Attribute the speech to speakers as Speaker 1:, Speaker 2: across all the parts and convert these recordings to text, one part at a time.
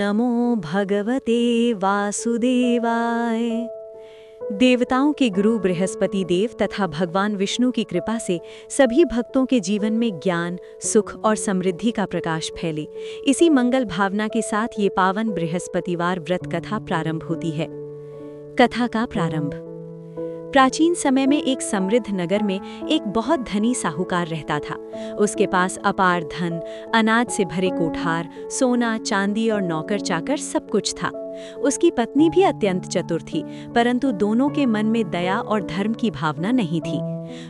Speaker 1: नमो भगवते वासुदेवाय। देवताओं के गुरु बृहस्पति देव तथा भगवान विष्णु की कृपा से सभी भक्तों के जीवन में ज्ञान, सुख और समृद्धि का प्रकाश फैले। इसी मंगल भावना के साथ ये पावन बृहस्पतिवार व्रत कथा प्रारंभ होती है। कथा का प्रारंभ। प्राचीन समय में एक समृद्ध नगर में एक बहुत धनी साहूकार रहता था। उसके पास अपार धन, अनाज से भरे कोठार, सोना, चांदी और नौकर चाकर सब कुछ था। उसकी पत्नी भी अत्यंत चतुर थी, परंतु दोनों के मन में दया और धर्म की भावना नहीं थी।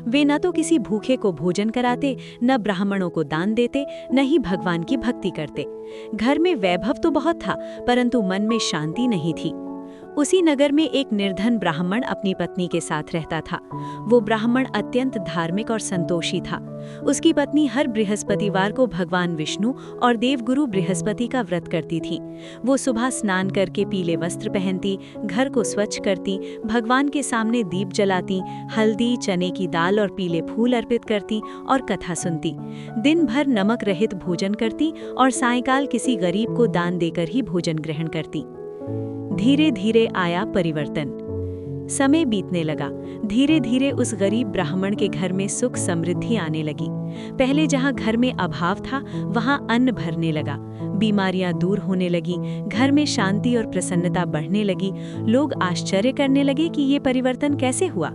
Speaker 1: वे न तो किसी भूखे को भोजन कराते, न ब्राह्मणों को दान देते, न ही भगवान की भक्ति करते। घर में वैभव तो बहुत था, परंतु मन में शांति नहीं थी। उसी नगर में एक निर्धन ब्राह्मण अपनी पत्नी के साथ रहता था। वो ब्राह्मण अत्यंत धार्मिक और संतोषी था। उसकी पत्नी हर बृहस्पतिवार को भगवान विष्णु और देवगुरु बृहस्पति का व्रत करती थी। वो सुबह स्नान करके पीले वस्त्र पहनती, घर को स्वच्छ करती, भगवान के सामने दीप जलाती, हल्दी, चने की दाल और पीले फूल अर्पित करती और कथा सुनती। दिन भर नमक रहित भोजन करती और सायंकाल किसी गरीब को दान देकर ही भोजन ग्रहण करती। धीरे धीरे आया परिवर्तन। समय बीतने लगा। धीरे धीरे उस गरीब ब्राह्मण के घर में सुख समृद्धि आने लगी। पहले जहां घर में अभाव था, वहां अन्न भरने लगा। बीमारियां दूर होने लगी, घर में शांति और प्रसन्नता बढ़ने लगी। लोग आश्चर्य करने लगे कि ये परिवर्तन कैसे हुआ।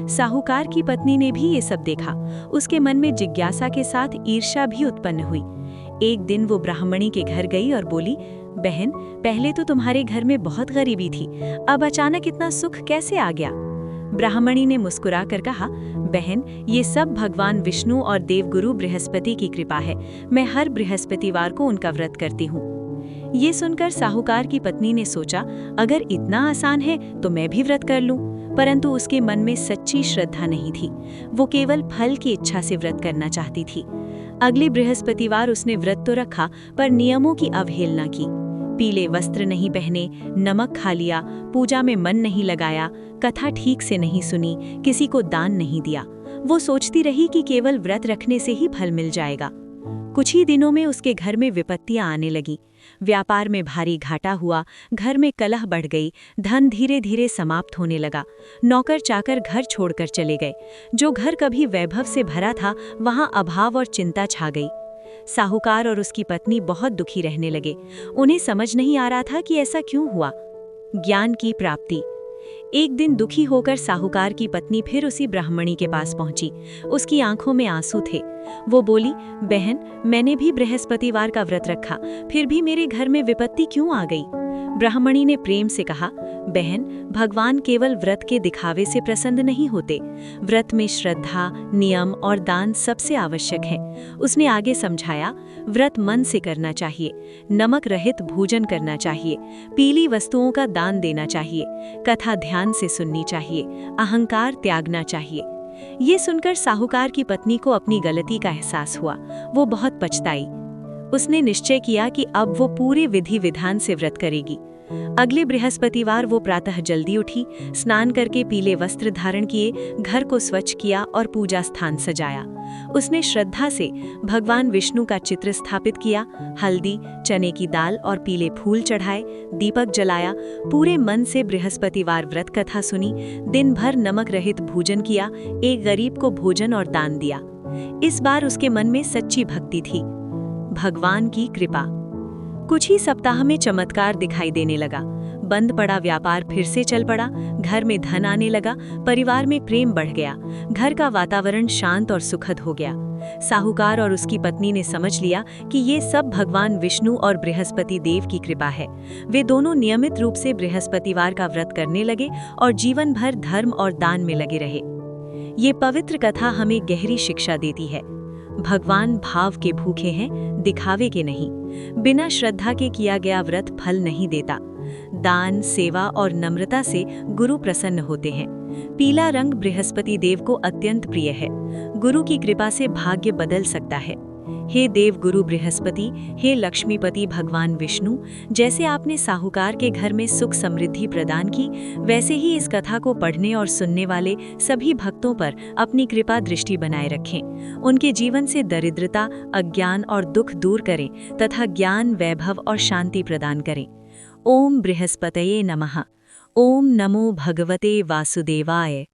Speaker 1: साहूकार की पत्नी ने भी ये सब देखा। उसके मन में जिज्ञासा के साथ ईर्ष्या भी उत्पन्न हुई। एक दिन वो ब्राह्मणी के घर गई और बोली, बहन, पहले तो तुम्हारे घर में बहुत गरीबी थी, अब अचानक इतना सुख कैसे आ गया? ब्राह्मणी ने मुस्कुराकर कहा, बहन, ये सब भगवान विष्णु और देवगुरु बृहस्पति की कृपा है। मैं हर बृहस्पतिवार को उनका व्रत करती हूँ। ये सुनकर साहूकार की पत्नी ने सोचा, अगर इतना आसान है तो मैं भी व्रत कर लूं। परंतु उसके मन में सच्ची श्रद्धा नहीं थी। वो केवल फल की इच्छा से व्रत करना चाहती थी। अगले बृहस्पतिवार उसने व्रत तो रखा, पर नियमों की अवहेलना की। पीले वस्त्र नहीं पहने, नमक खा लिया, पूजा में मन नहीं लगाया, कथा ठीक से नहीं सुनी, किसी को दान नहीं दिया। वो सोचती रही कि केवल व्रत रखने से ही फल मिल जाएगा। कुछ ही दिनों में उसके घर में विपत्तियां आने लगीं। व्यापार में भारी घाटा हुआ, घर में कलह बढ़ गई, धन धीरे धीरे समाप्त होने लगा। नौकर चाकर घर छोड़कर चले गए। जो घर कभी वैभव से भरा था, वहां अभाव और चिंता छा गई। साहूकार और उसकी पत्नी बहुत दुखी रहने लगे। उन्हें समझ नहीं आ रहा था कि ऐसा क्यों हुआ। ज्ञान की प्राप्ति। एक दिन दुखी होकर साहूकार की पत्नी फिर उसी ब्राह्मणी के पास पहुंची। उसकी आंखों में आंसू थे। वो बोली, बहन, मैंने भी बृहस्पतिवार का व्रत रखा, फिर भी मेरे घर में विपत्ति क्यों आ गई? ब्राह्मणी ने प्रेम से कहा, बहन, भगवान केवल व्रत के दिखावे से प्रसन्न नहीं होते। व्रत में श्रद्धा, नियम और दान सबसे आवश्यक है। उसने आगे समझाया, व्रत मन से करना चाहिए, नमक रहित भोजन करना चाहिए, पीली वस्तुओं का दान देना चाहिए, कथा ध्यान से सुननी चाहिए, अहंकार त्यागना चाहिए। ये सुनकर साहूकार की पत्नी को अपनी गलती का एहसास हुआ। वो बहुत पछताई। उसने निश्चय किया कि अब वो पूरे विधि विधान से व्रत करेगी। अगले बृहस्पतिवार वो प्रातः जल्दी उठी, स्नान करके पीले वस्त्र धारण किए, घर को स्वच्छ किया और पूजा स्थान सजाया। उसने श्रद्धा से भगवान विष्णु का चित्र स्थापित किया, हल्दी, चने की दाल और पीले फूल चढ़ाए, दीपक जलाया, पूरे मन से बृहस्पतिवार व्रत कथा सुनी, दिन भर नमक रहित भोजन किया, एक गरीब को भोजन और दान दिया। इस बार उसके मन में सच्ची भक्ति थी। भगवान की कृपा। कुछ ही सप्ताह में चमत्कार दिखाई देने लगा। बंद पड़ा व्यापार फिर से चल पड़ा, घर में धन आने लगा, परिवार में प्रेम बढ़ गया, घर का वातावरण शांत और सुखद हो गया। साहूकार और उसकी पत्नी ने समझ लिया कि ये सब भगवान विष्णु और बृहस्पति देव की कृपा है। वे दोनों नियमित रूप से बृहस्पतिवार का व्रत करने लगे और जीवन भर धर्म और दान में लगे रहे। ये पवित्र कथा हमें गहरी शिक्षा देती है। भगवान भाव के भूखे हैं, दिखावे के नहीं। बिना श्रद्धा के किया गया व्रत फल नहीं देता। दान, सेवा और नम्रता से गुरु प्रसन्न होते हैं। पीला रंग बृहस्पति देव को अत्यंत प्रिय है। गुरु की कृपा से भाग्य बदल सकता है। हे देव गुरु बृहस्पति, हे लक्ष्मीपति भगवान विष्णु, जैसे आपने साहूकार के घर में सुख समृद्धि प्रदान की, वैसे ही इस कथा को पढ़ने और सुनने वाले सभी भक्तों पर अपनी कृपा दृष्टि बनाए रखें। उनके जीवन से दरिद्रता, अज्ञान और दुख दूर करें तथा ज्ञान, वैभव और शांति प्रदान करें। ओम बृहस्पतये नमः। ओम नमो भगवते वासुदेवाय।